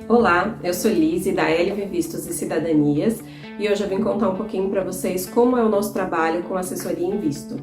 Olá, eu sou Lise da LV Vistos e Cidadanias e hoje eu vim contar um pouquinho para vocês como é o nosso trabalho com assessoria em visto.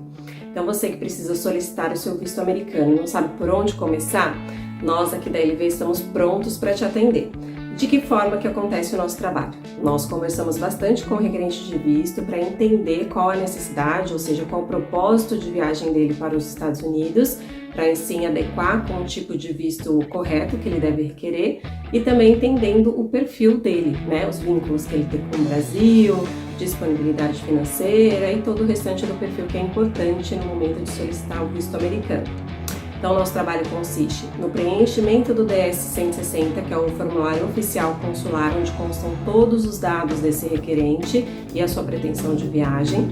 Então você que precisa solicitar o seu visto americano e não sabe por onde começar, nós aqui da LV estamos prontos para te atender. De que forma que acontece o nosso trabalho? Nós conversamos bastante com o requerente de visto para entender qual a necessidade, ou seja, qual o propósito de viagem dele para os Estados Unidos, para assim adequar com o tipo de visto correto que ele deve requerer e também entendendo o perfil dele, né? Os vínculos que ele tem com o Brasil, disponibilidade financeira e todo o restante do perfil que é importante no momento de solicitar o visto americano. Então, nosso trabalho consiste no preenchimento do DS-160, que é o formulário oficial consular, onde constam todos os dados desse requerente e a sua pretensão de viagem,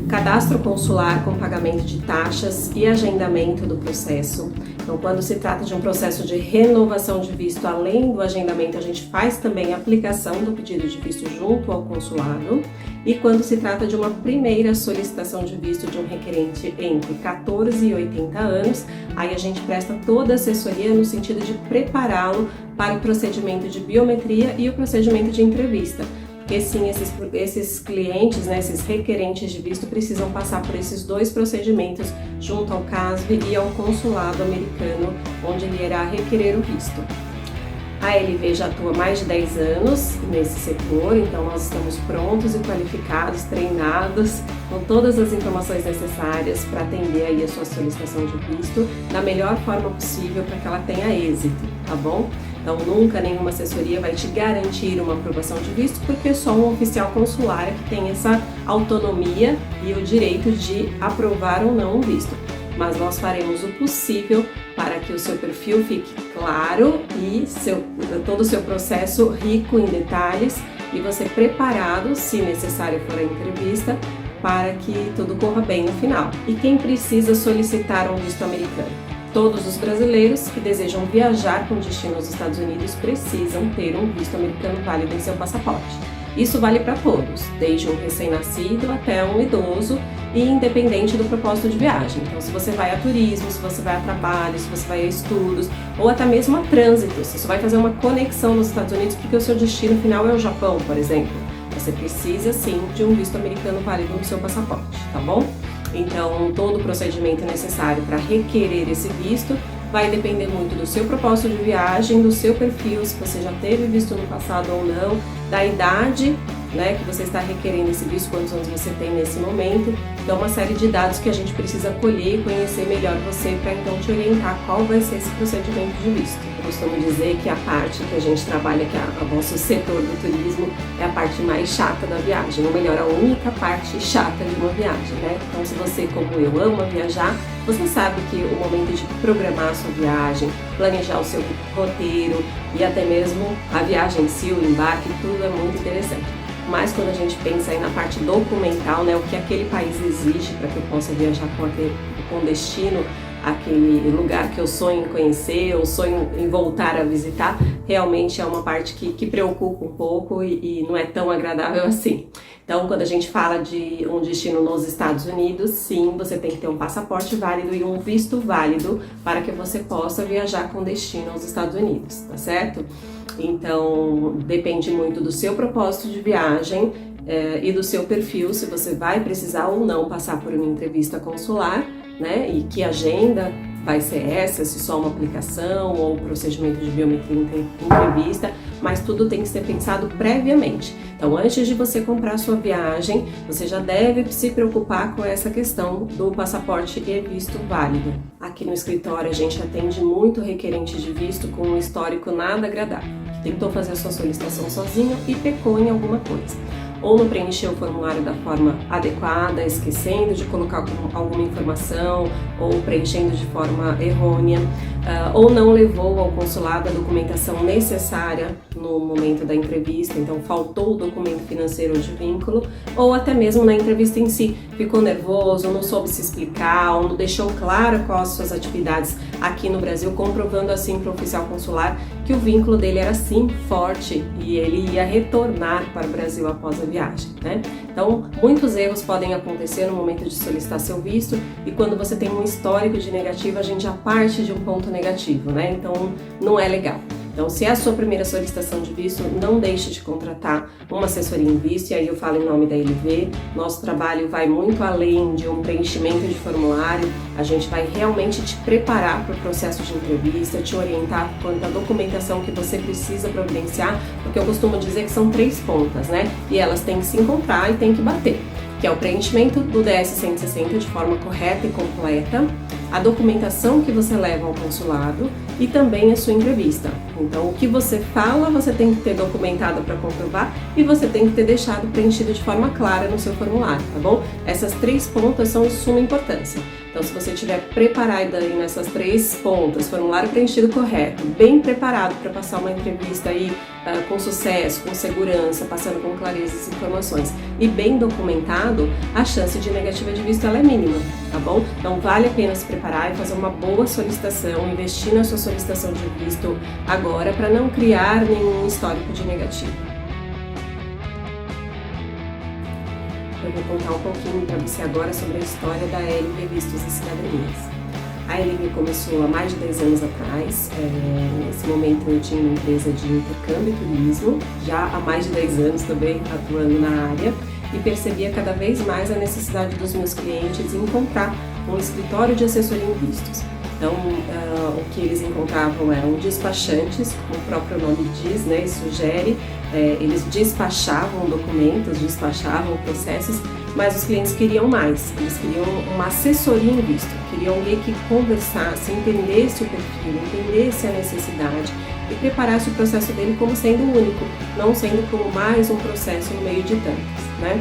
cadastro consular com pagamento de taxas e agendamento do processo. Então, quando se trata de um processo de renovação de visto, além do agendamento, a gente faz também a aplicação do pedido de visto junto ao consulado. E quando se trata de uma primeira solicitação de visto de um requerente entre 14 e 80 anos, aí a gente presta toda a assessoria no sentido de prepará-lo para o procedimento de biometria e o procedimento de entrevista. Porque sim, esses clientes, né, esses requerentes de visto precisam passar por esses dois procedimentos junto ao CASV e ao consulado americano, onde ele irá requerer o visto. A LV já atua há mais de 10 anos nesse setor, então nós estamos prontos e qualificados, treinados, com todas as informações necessárias para atender aí a sua solicitação de visto da melhor forma possível para que ela tenha êxito, tá bom? Então nunca nenhuma assessoria vai te garantir uma aprovação de visto, porque só um oficial consular que tem essa autonomia e o direito de aprovar ou não um visto. Mas nós faremos o possível para que o seu perfil fique claro e todo o seu processo rico em detalhes e você preparado, se necessário for a entrevista, para que tudo corra bem no final. E quem precisa solicitar um visto americano? Todos os brasileiros que desejam viajar com destino aos Estados Unidos precisam ter um visto americano válido em seu passaporte. Isso vale para todos, desde um recém-nascido até um idoso e independente do propósito de viagem. Então, se você vai a turismo, se você vai a trabalho, se você vai a estudos ou até mesmo a trânsito, se você vai fazer uma conexão nos Estados Unidos porque o seu destino final é o Japão, por exemplo, você precisa sim de um visto americano válido no seu passaporte, tá bom? Então, todo o procedimento necessário para requerer esse visto vai depender muito do seu propósito de viagem, do seu perfil, se você já teve visto no passado ou não, da idade, né, que você está requerendo esse visto, quantos anos você tem nesse momento. Então, uma série de dados que a gente precisa colher e conhecer melhor você para então te orientar qual vai ser esse procedimento de visto. Eu costumo dizer que a parte que a gente trabalha, que é o nosso setor do turismo, é a parte mais chata da viagem, ou melhor, a única parte chata de uma viagem, né? Então, se você, como eu, ama viajar, você sabe que o momento de programar a sua viagem, planejar o seu roteiro e até mesmo a viagem em si, o embarque, tudo é muito interessante. Mas quando a gente pensa aí na parte documental, né, o que aquele país exige para que eu possa viajar com destino àquele lugar que eu sonho em conhecer, ou sonho em voltar a visitar, realmente é uma parte que preocupa um pouco e não é tão agradável assim. Então, quando a gente fala de um destino nos Estados Unidos, sim, você tem que ter um passaporte válido e um visto válido para que você possa viajar com destino aos Estados Unidos, tá certo? Então, depende muito do seu propósito de viagem e do seu perfil, se você vai precisar ou não passar por uma entrevista consular, né? E que agenda vai ser essa, se só uma aplicação ou procedimento de biometria em entrevista, mas tudo tem que ser pensado previamente. Então, antes de você comprar a sua viagem, você já deve se preocupar com essa questão do passaporte e visto válido. Aqui no escritório, a gente atende muito requerente de visto com um histórico nada agradável, que tentou fazer a sua solicitação sozinho e pecou em alguma coisa. Ou não preencheu o formulário da forma adequada, esquecendo de colocar alguma informação, ou preenchendo de forma errônea, ou não levou ao consulado a documentação necessária no momento da entrevista, então faltou o documento financeiro de vínculo, ou até mesmo na entrevista em si, ficou nervoso, não soube se explicar, ou não deixou claro quais as suas atividades aqui no Brasil, comprovando assim para o oficial consular que o vínculo dele era sim forte e ele ia retornar para o Brasil após a viagem, né? Então, muitos erros podem acontecer no momento de solicitar seu visto e quando você tem um histórico de negativo, a gente já parte de um ponto negativo, né? Então, não é legal. Então, se é a sua primeira solicitação de visto, não deixe de contratar uma assessoria em visto, e aí eu falo em nome da LV. Nosso trabalho vai muito além de um preenchimento de formulário, a gente vai realmente te preparar para o processo de entrevista, te orientar quanto à documentação que você precisa providenciar, porque eu costumo dizer que são 3 pontas, né? E elas têm que se encontrar e têm que bater, que é o preenchimento do DS-160 de forma correta e completa, a documentação que você leva ao consulado e também a sua entrevista. Então, o que você fala, você tem que ter documentado para comprovar e você tem que ter deixado preenchido de forma clara no seu formulário, tá bom? Essas 3 pontas são de suma importância. Então, se você estiver preparado aí nessas 3 pontas, formulário preenchido correto, bem preparado para passar uma entrevista aí com sucesso, com segurança, passando com clareza as informações e bem documentado, a chance de negativa de visto ela é mínima, tá bom? Então, vale a pena se preparar e fazer uma boa solicitação, investir na sua solicitação de visto agora para não criar nenhum histórico de negativo. Eu vou contar um pouquinho para você agora sobre a história da LV Vistos e Cidadanias. A LV começou há mais de 10 anos atrás. Nesse momento eu tinha uma empresa de intercâmbio e turismo, já há mais de 10 anos também atuando na área, e percebia cada vez mais a necessidade dos meus clientes em encontrar um escritório de assessoria em vistos. Então, o que eles encontravam eram despachantes, como o próprio nome diz, né, e sugere, eles despachavam documentos, despachavam processos, mas os clientes queriam mais, eles queriam uma assessoria em visto, queriam alguém que conversasse, entendesse o perfil, entendesse a necessidade e preparasse o processo dele como sendo único, não sendo como mais um processo no meio de tantos, né?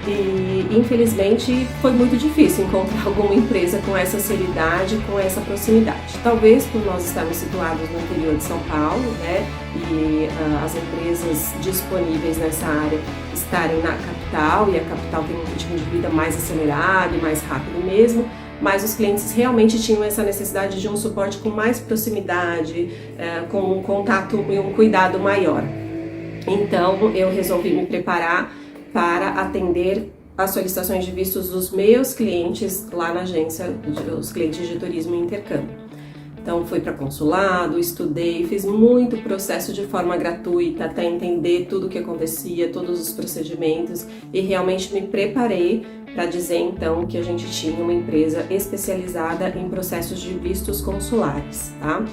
E infelizmente foi muito difícil encontrar alguma empresa com essa seriedade, com essa proximidade. Talvez por nós estarmos situados no interior de São Paulo, né, e as empresas disponíveis nessa área estarem na capital, e a capital tem um ritmo de vida mais acelerado e mais rápido mesmo, mas os clientes realmente tinham essa necessidade de um suporte com mais proximidade, com um contato e um cuidado maior. Então eu resolvi me preparar para atender as solicitações de vistos dos meus clientes lá na agência, os clientes de turismo e intercâmbio. Então fui para consulado, estudei, fiz muito processo de forma gratuita até entender tudo o que acontecia, todos os procedimentos e realmente me preparei para dizer então que a gente tinha uma empresa especializada em processos de vistos consulares, tá?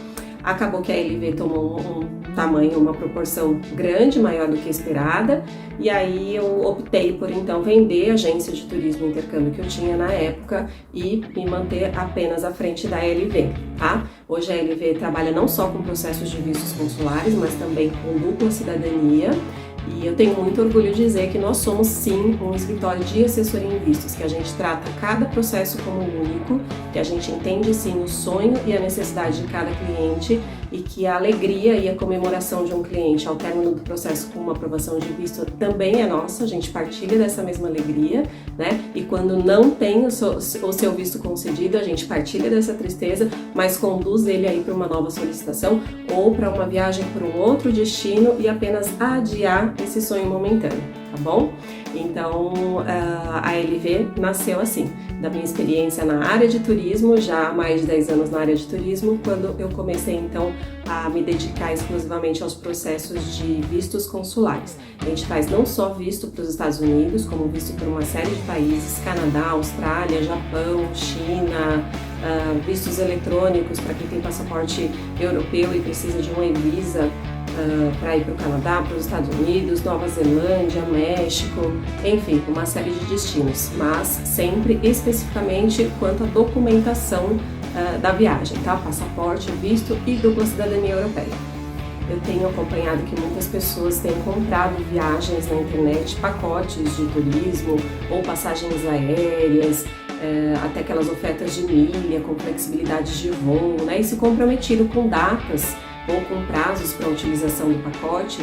Acabou que a LV tomou um tamanho, uma proporção grande, maior do que esperada, e aí eu optei por então vender a agência de turismo e intercâmbio que eu tinha na época e me manter apenas à frente da LV, tá? Hoje a LV trabalha não só com processos de vistos consulares, mas também com dupla cidadania. E eu tenho muito orgulho de dizer que nós somos sim um escritório de assessoria em vistos, que a gente trata cada processo como único, que a gente entende sim o sonho e a necessidade de cada cliente e que a alegria e a comemoração de um cliente ao término do processo com uma aprovação de visto também é nossa, a gente partilha dessa mesma alegria, né? E quando não tem o seu visto concedido, a gente partilha dessa tristeza, mas conduz ele aí para uma nova solicitação ou para uma viagem para um outro destino e apenas adiar esse sonho momentâneo, tá bom? Então, a LV nasceu assim, da minha experiência na área de turismo, já há mais de 10 anos na área de turismo, quando eu comecei então a me dedicar exclusivamente aos processos de vistos consulares. A gente faz não só visto para os Estados Unidos, como visto para uma série de países, Canadá, Austrália, Japão, China, vistos eletrônicos para quem tem passaporte europeu e precisa de uma e-visa para ir para o Canadá, para os Estados Unidos, Nova Zelândia, México, enfim, uma série de destinos, mas sempre especificamente quanto à documentação da viagem, tá? Passaporte, visto e dupla cidadania europeia. Eu tenho acompanhado que muitas pessoas têm comprado viagens na internet, pacotes de turismo ou passagens aéreas, até aquelas ofertas de milha com flexibilidade de voo, né? E se comprometido com datas ou com prazos para a utilização do pacote,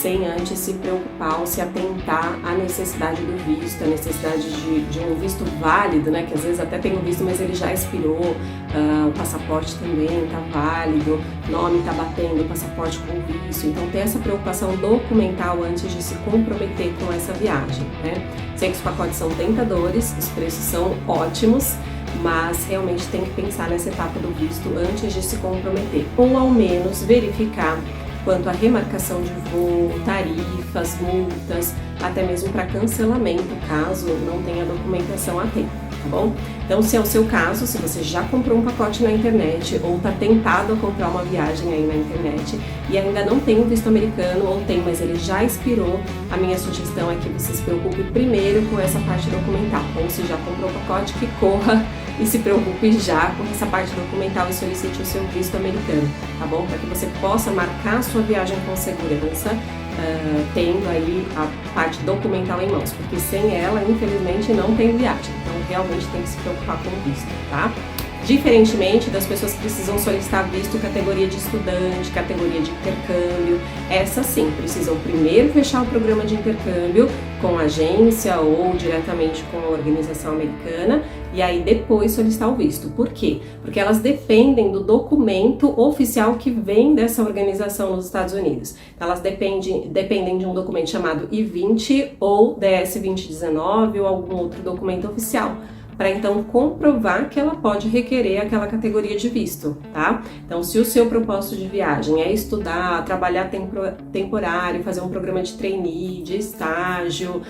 sem antes se preocupar ou se atentar à necessidade do visto, a necessidade de um visto válido, né? Que às vezes até tem um visto, mas ele já expirou, o passaporte também está válido, nome está batendo, o passaporte com visto. Então ter essa preocupação documental antes de se comprometer com essa viagem, né? Sei que os pacotes são tentadores, os preços são ótimos, mas realmente tem que pensar nessa etapa do visto antes de se comprometer, ou ao menos verificar quanto à remarcação de voo, tarifas, multas, até mesmo para cancelamento, caso não tenha documentação a tempo, tá bom? Então, se é o seu caso, se você já comprou um pacote na internet ou está tentado a comprar uma viagem aí na internet e ainda não tem um visto americano, ou tem, mas ele já expirou, a minha sugestão é que você se preocupe primeiro com essa parte documental, ou se já comprou o pacote, que corra e se preocupe já com essa parte documental e solicite o seu visto americano, tá bom? Para que você possa marcar a sua viagem com segurança, tendo aí a parte documental em mãos, porque sem ela, infelizmente, não tem viagem. Então, realmente tem que se preocupar com o visto, tá? Diferentemente das pessoas que precisam solicitar visto categoria de estudante, categoria de intercâmbio, essas sim precisam primeiro fechar o programa de intercâmbio com a agência ou diretamente com a organização americana e aí depois solicitar o visto. Por quê? Porque elas dependem do documento oficial que vem dessa organização nos Estados Unidos. Então, elas dependem de um documento chamado I-20 ou DS-2019 ou algum outro documento oficial, para então comprovar que ela pode requerer aquela categoria de visto, tá? Então, se o seu propósito de viagem é estudar, trabalhar temporário, fazer um programa de trainee, de estágio,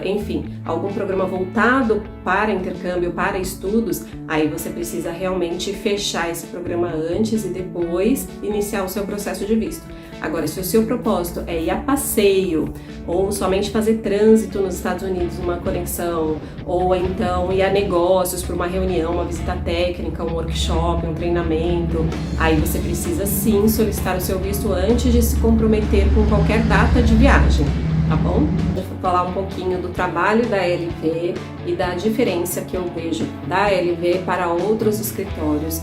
enfim, algum programa voltado para intercâmbio, para estudos, aí você precisa realmente fechar esse programa antes e depois iniciar o seu processo de visto. Agora, se o seu propósito é ir a passeio, ou somente fazer trânsito nos Estados Unidos, uma conexão, ou então ir a negócios para uma reunião, uma visita técnica, um workshop, um treinamento, aí você precisa sim solicitar o seu visto antes de se comprometer com qualquer data de viagem, tá bom? Eu vou falar um pouquinho do trabalho da LV e da diferença que eu vejo da LV para outros escritórios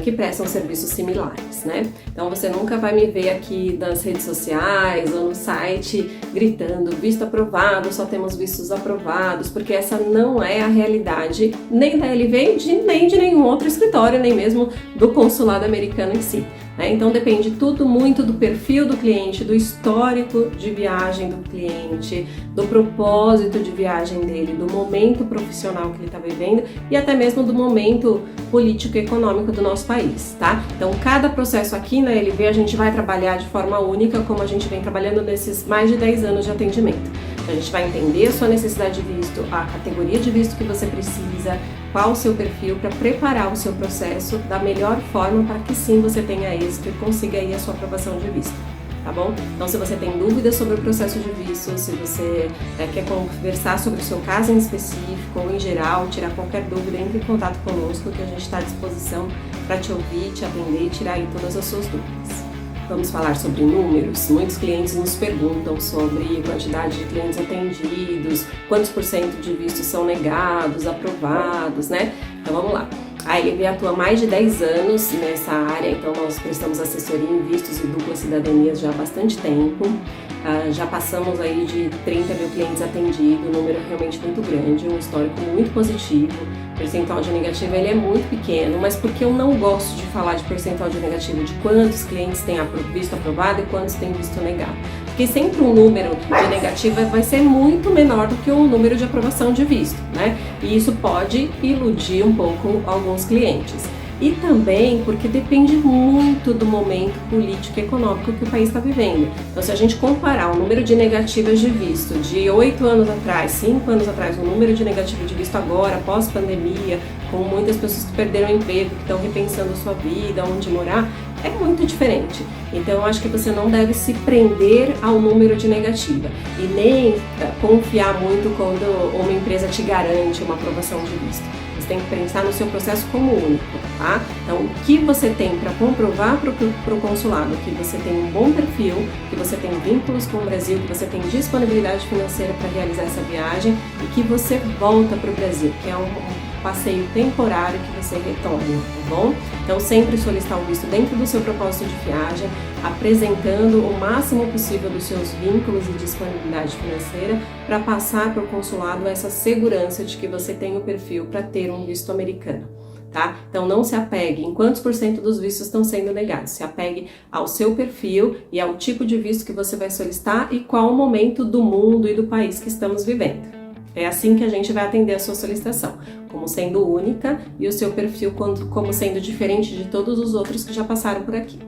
que prestam serviços similares, né? Então você nunca vai me ver aqui nas redes sociais ou no site gritando visto aprovado, só temos vistos aprovados, porque essa não é a realidade nem da LV nem de nenhum outro escritório, nem mesmo do consulado americano em si, né? Então depende tudo muito do perfil do cliente, do histórico de viagem do cliente, do propósito de viagem dele, do momento profissional que ele está vivendo e até mesmo do momento político e econômico do nosso país, tá? Então cada processo aqui na LV a gente vai trabalhar de forma única, como a gente vem trabalhando nesses mais de 10 anos de atendimento. Então, a gente vai entender a sua necessidade de visto, a categoria de visto que você precisa, qual o seu perfil, para preparar o seu processo da melhor forma para que sim você tenha êxito e consiga aí a sua aprovação de visto, tá bom? Então, se você tem dúvidas sobre o processo de visto, se você quer conversar sobre o seu caso em específico ou em geral, tirar qualquer dúvida, entre em contato conosco que a gente está à disposição para te ouvir, te atender e tirar aí todas as suas dúvidas. Vamos falar sobre números. Muitos clientes nos perguntam sobre quantidade de clientes atendidos, quantos por cento de vistos são negados, aprovados, né? Então vamos lá. A LV atua há mais de 10 anos nessa área, então nós prestamos assessoria em vistos e duplas cidadanias já há bastante tempo. Já passamos aí de 30 mil clientes atendidos, um número realmente muito grande, um histórico muito positivo. O percentual de negativo ele é muito pequeno, mas porque eu não gosto de falar de percentual de negativo, de quantos clientes têm visto aprovado e quantos têm visto negado. Porque sempre um número de negativo vai ser muito menor do que o número de aprovação de visto, né? E isso pode iludir um pouco alguns clientes. E também porque depende muito do momento político e econômico que o país está vivendo. Então, se a gente comparar o número de negativas de visto de 8 anos atrás, 5 anos atrás, o número de negativas de visto agora, pós-pandemia, com muitas pessoas que perderam o emprego, que estão repensando a sua vida, onde morar, é muito diferente. Então, eu acho que você não deve se prender ao número de negativa e nem confiar muito quando uma empresa te garante uma aprovação de visto. Você tem que pensar no seu processo como único, tá? Então, o que você tem para comprovar para o consulado? Que você tem um bom perfil, que você tem vínculos com o Brasil, que você tem disponibilidade financeira para realizar essa viagem e que você volta para o Brasil, que é passeio temporário que você retorne, tá bom? Então sempre solicitar um visto dentro do seu propósito de viagem, apresentando o máximo possível dos seus vínculos e disponibilidade financeira para passar para o consulado essa segurança de que você tem o perfil para ter um visto americano. Tá? Então não se apegue em quantos % dos vistos estão sendo negados, se apegue ao seu perfil e ao tipo de visto que você vai solicitar e qual o momento do mundo e do país que estamos vivendo. É assim que a gente vai atender a sua solicitação, como sendo única e o seu perfil como sendo diferente de todos os outros que já passaram por aqui.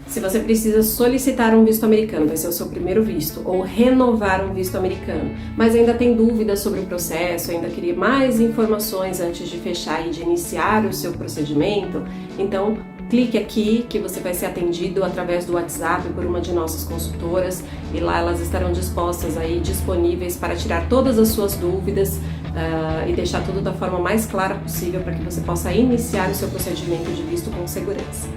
Se você precisa solicitar um visto americano, vai ser o seu primeiro visto, ou renovar um visto americano, mas ainda tem dúvidas sobre o processo, ainda queria mais informações antes de fechar e de iniciar o seu procedimento, então clique aqui que você vai ser atendido através do WhatsApp por uma de nossas consultoras e lá elas estarão disponíveis para tirar todas as suas dúvidas e deixar tudo da forma mais clara possível para que você possa iniciar o seu procedimento de visto com segurança.